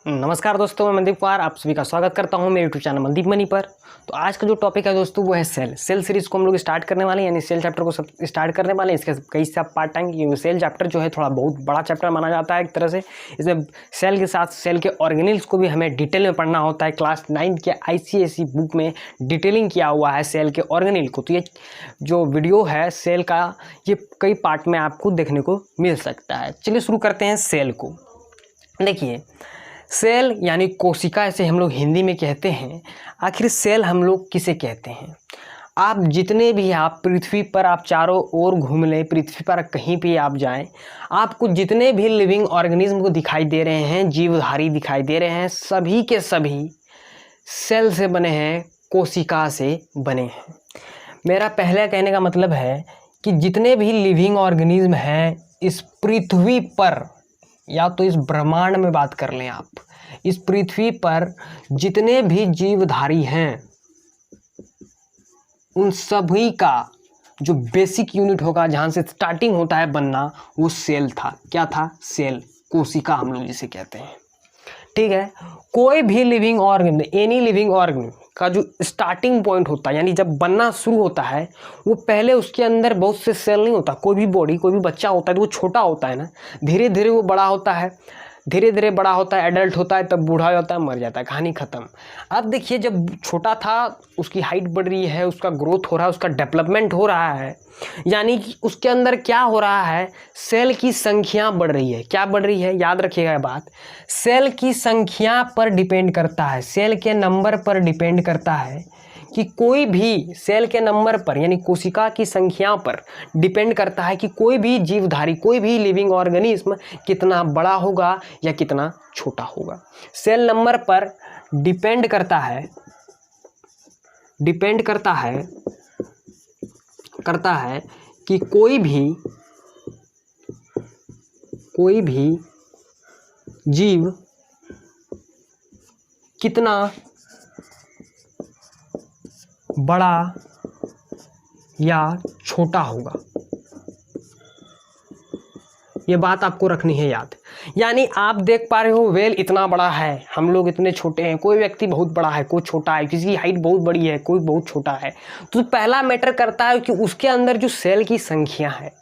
नमस्कार दोस्तों, मैं मनदीप कुमार आप सभी का स्वागत करता हूं मेरे यूट्यूब चैनल मनदीप मनी पर। तो आज का जो टॉपिक है दोस्तों वो है सेल सीरीज़ को हम लोग स्टार्ट करने वाले हैं, यानी सेल चैप्टर को सब स्टार्ट करने वाले हैं। इसके कई सब पार्ट आएंगे क्योंकि सेल चैप्टर जो है थोड़ा बहुत बड़ा चैप्टर माना जाता है एक तरह से। इसमें सेल के साथ सेल के ऑर्गेनिल्स को भी हमें डिटेल में पढ़ना होता है। क्लास 9 के ICSE बुक में डिटेलिंग किया हुआ है सेल के ऑर्गेनिल को। तो ये जो वीडियो है सेल का, ये कई पार्ट में आपको देखने को मिल सकता है। चलिए शुरू करते हैं सेल को। देखिए, सेल यानी कोशिका ऐसे हम लोग हिंदी में कहते हैं। आखिर सेल हम लोग किसे कहते हैं? आप जितने भी आप पृथ्वी पर आप चारों ओर घूम लें, पृथ्वी पर कहीं भी आप जाएं, आपको जितने भी लिविंग ऑर्गेनिज्म को दिखाई दे रहे हैं, जीवधारी दिखाई दे रहे हैं, सभी के सभी सेल से बने हैं, कोशिका से बने हैं। मेरा पहले कहने का मतलब है कि जितने भी लिविंग ऑर्गेनिज्म हैं इस पृथ्वी पर, या तो इस ब्रह्मांड में बात कर लें आप, इस पृथ्वी पर जितने भी जीवधारी हैं उन सभी का जो बेसिक यूनिट होगा, जहां से स्टार्टिंग होता है बनना, वो सेल था। क्या था? सेल, कोशिका हम लोग जिसे कहते हैं। ठीक है, कोई भी living organ, any living organ का जो स्टार्टिंग पॉइंट होता है, यानी जब बनना शुरू होता है, वो पहले उसके अंदर बहुत से सेल नहीं होता। कोई भी बॉडी, कोई भी बच्चा होता है तो वो छोटा होता है ना, धीरे धीरे वो बड़ा होता है, धीरे धीरे बड़ा होता है, एडल्ट होता है, तब बूढ़ा होता है, मर जाता है, कहानी ख़त्म। अब देखिए, जब छोटा था उसकी हाइट बढ़ रही है, उसका ग्रोथ हो रहा है, उसका डेवलपमेंट हो रहा है, यानी कि उसके अंदर क्या हो रहा है, सेल की संख्या बढ़ रही है। क्या बढ़ रही है? याद रखिएगा बात, सेल की संख्या पर डिपेंड करता है, सेल के नंबर पर डिपेंड करता है कि कोई भी सेल के नंबर पर, यानी कोशिका की संख्या पर डिपेंड करता है कि कोई भी जीवधारी, कोई भी लिविंग ऑर्गेनिज्म कितना बड़ा होगा या कितना छोटा होगा। सेल नंबर पर डिपेंड करता है कि कोई भी जीव कितना बड़ा या छोटा होगा। ये बात आपको रखनी है याद। यानी आप देख पा रहे हो, वेल इतना बड़ा है, हम लोग इतने छोटे हैं, कोई व्यक्ति बहुत बड़ा है, कोई छोटा है, किसी की हाइट बहुत बड़ी है, कोई बहुत छोटा है। तो पहला मैटर करता है कि उसके अंदर जो सेल की संख्या है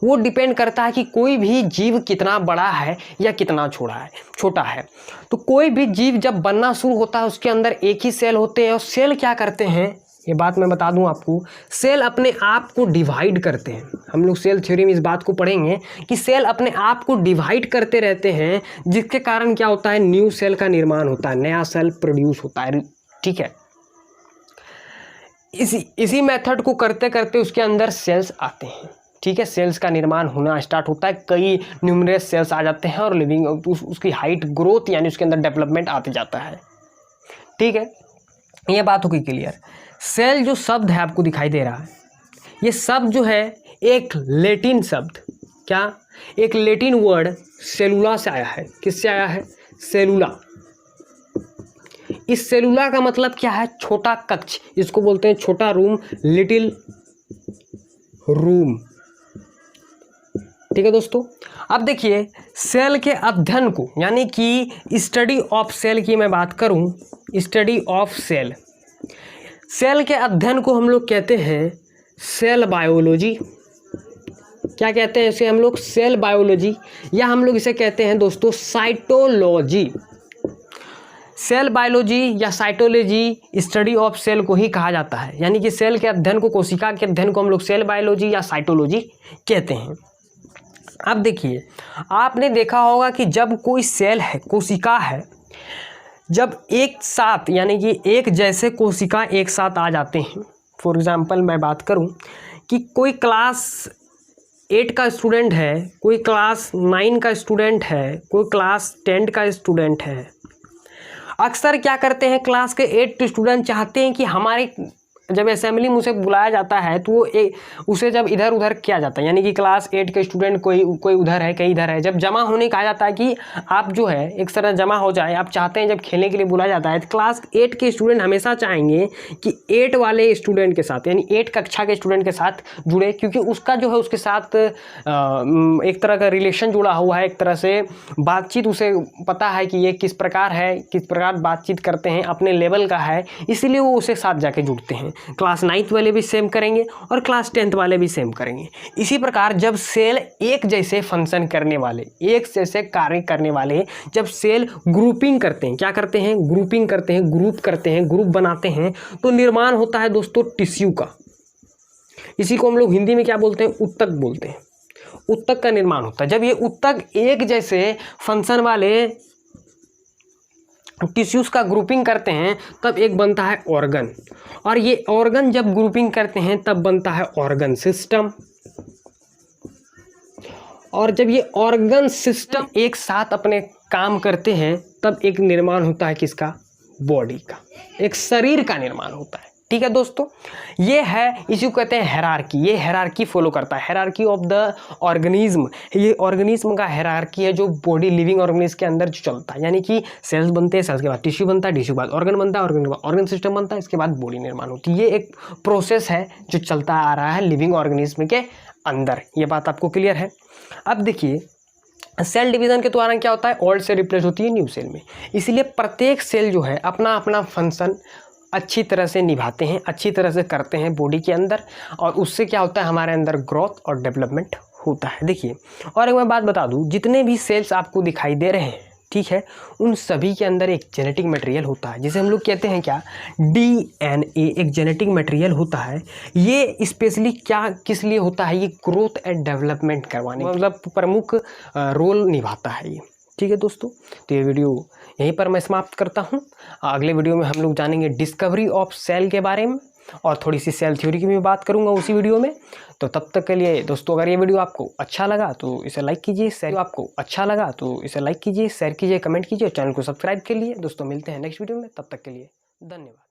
वो डिपेंड करता है कि कोई भी जीव कितना बड़ा है या कितना छोटा है। तो कोई भी जीव जब बनना शुरू होता है उसके अंदर एक ही सेल होते हैं, और सेल क्या करते हैं, ये बात मैं बता दूं आपको, सेल अपने आप को डिवाइड करते हैं। हम लोग सेल थ्योरी में इस बात को पढ़ेंगे कि सेल अपने आप को डिवाइड करते रहते हैं, जिसके कारण क्या होता है, न्यू सेल का निर्माण होता है, नया सेल प्रोड्यूस होता है। ठीक है, इसी मेथड को करते करते उसके अंदर सेल्स आते हैं। ठीक है, सेल्स का निर्माण होना स्टार्ट होता है, कई न्यूमरस सेल्स आ जाते हैं और लिविंग उसकी हाइट ग्रोथ, यानी उसके अंदर डेवलपमेंट आते जाता है। ठीक है, ये बात हो गई क्लियर। सेल जो शब्द है आपको दिखाई दे रहा है, ये शब्द जो है एक लैटिन शब्द, क्या, एक लैटिन वर्ड सेलुला से आया है। किससे आया है? सेलुला। इस सेलुला का मतलब क्या है? छोटा कक्ष, इसको बोलते हैं छोटा रूम, लिटिल रूम। ठीक है दोस्तों, अब देखिए सेल के अध्ययन को, यानी कि स्टडी ऑफ सेल की मैं बात करूं, स्टडी ऑफ सेल, सेल के अध्ययन को हम लोग कहते हैं सेल बायोलॉजी। क्या कहते हैं इसे हम लोग? सेल बायोलॉजी, या हम लोग इसे कहते हैं दोस्तों साइटोलॉजी। सेल बायोलॉजी या साइटोलॉजी स्टडी ऑफ सेल को ही कहा जाता है, यानी कि सेल के अध्ययन को, कोशिका के अध्ययन को हम लोग सेल बायोलॉजी या साइटोलॉजी कहते हैं। अब देखिए, आपने देखा होगा कि जब कोई सेल है, कोशिका है, जब एक साथ, यानी कि एक जैसे कोशिका एक साथ आ जाते हैं, फॉर एग्जांपल मैं बात करूं कि कोई क्लास 8 का स्टूडेंट है, कोई क्लास 9 का स्टूडेंट है, कोई क्लास 10 का स्टूडेंट है। अक्सर क्या करते हैं, क्लास के 8 स्टूडेंट चाहते हैं कि हमारे जब असेंबली में उसे बुलाया जाता है तो वो उसे जब इधर उधर किया जाता है, यानी कि क्लास 8 के स्टूडेंट कोई उधर है, कई इधर है, जब जमा होने कहा जाता है कि आप जो है एक तरह जमा हो जाए, आप चाहते हैं जब खेलने के लिए बुलाया जाता है तो क्लास 8 के स्टूडेंट हमेशा चाहेंगे कि 8 वाले स्टूडेंट के साथ, यानी 8 कक्षा के स्टूडेंट के साथ जुड़े, क्योंकि उसका जो है उसके साथ एक तरह का रिलेशन जुड़ा हुआ है, एक तरह से बातचीत, उसे पता है कि ये किस प्रकार है, किस प्रकार बातचीत करते हैं, अपने लेवल का है, इसीलिए वो उसे साथ जाके जुड़ते हैं। क्लास 9th वाले भी सेम करेंगे और क्लास 10th वाले भी सेम करेंगे। इसी प्रकार जब सेल एक जैसे फंक्शन करने वाले, एक जैसे कार्य करने वाले, जब सेल ग्रुपिंग करते हैं, क्या करते हैं, ग्रुपिंग करते हैं, ग्रुप करते हैं, ग्रुप बनाते हैं, तो निर्माण होता है दोस्तों टिश्यू का। इसी को हम लोग हिंदी में क्या बोलते हैं, उत्तक बोलते हैं। उत्तक का निर्माण होता है। जब ये उत्तक एक जैसे फंक्शन वाले टिश्यूज का ग्रुपिंग करते हैं तब एक बनता है ऑर्गन, और ये ऑर्गन जब ग्रुपिंग करते हैं तब बनता है ऑर्गन सिस्टम, और जब ये ऑर्गन सिस्टम एक साथ अपने काम करते हैं तब एक निर्माण होता है किसका, बॉडी का, एक शरीर का निर्माण होता है। ठीक है दोस्तों, ये है, इसी को कहते हैं हेरार्की। ये हेरार्की फॉलो करता है, हेरार्की ऑफ द ऑर्गेनिज्म। ये ऑर्गेनिज्म का हेरार्की है जो बॉडी, लिविंग ऑर्गेनिज्म के अंदर जो चलता है, यानी कि सेल्स बनते हैं, सेल्स के बाद टिश्यू बनता है, टिश्यू के बाद ऑर्गन बनता है, ऑर्गन के बाद ऑर्गन सिस्टम बनता है, इसके बाद बॉडी निर्माण होती है। ये एक प्रोसेस है जो चलता आ रहा है लिविंग ऑर्गेनिज्म के अंदर। ये बात आपको क्लियर है। अब देखिए, सेल डिवीजन के द्वारा क्या होता है, ओल्ड सेल रिप्लेस होती है न्यू सेल में। इसलिए प्रत्येक सेल जो है अपना अपना फंक्शन अच्छी तरह से निभाते हैं, अच्छी तरह से करते हैं बॉडी के अंदर, और उससे क्या होता है, हमारे अंदर ग्रोथ और डेवलपमेंट होता है। देखिए, और एक मैं बात बता दूं, जितने भी सेल्स आपको दिखाई दे रहे हैं, ठीक है, उन सभी के अंदर एक जेनेटिक मटेरियल होता है, जिसे हम लोग कहते हैं क्या, DNA। एक जेनेटिक मटेरियल होता है। ये स्पेशली क्या किस लिए होता है, ये ग्रोथ एंड डेवलपमेंट करवाने, मतलब प्रमुख रोल निभाता है ये। ठीक है दोस्तों, तो ये वीडियो यहीं पर मैं समाप्त करता हूँ। अगले वीडियो में हम लोग जानेंगे डिस्कवरी ऑफ सेल के बारे में, और थोड़ी सी सेल थ्योरी की भी बात करूँगा उसी वीडियो में। तो तब तक के लिए दोस्तों, अगर ये वीडियो आपको अच्छा लगा तो इसे लाइक कीजिए, शेयर कीजिए, कमेंट कीजिए, चैनल को सब्सक्राइब के लिए। दोस्तों मिलते हैं नेक्स्ट वीडियो में, तब तक के लिए धन्यवाद।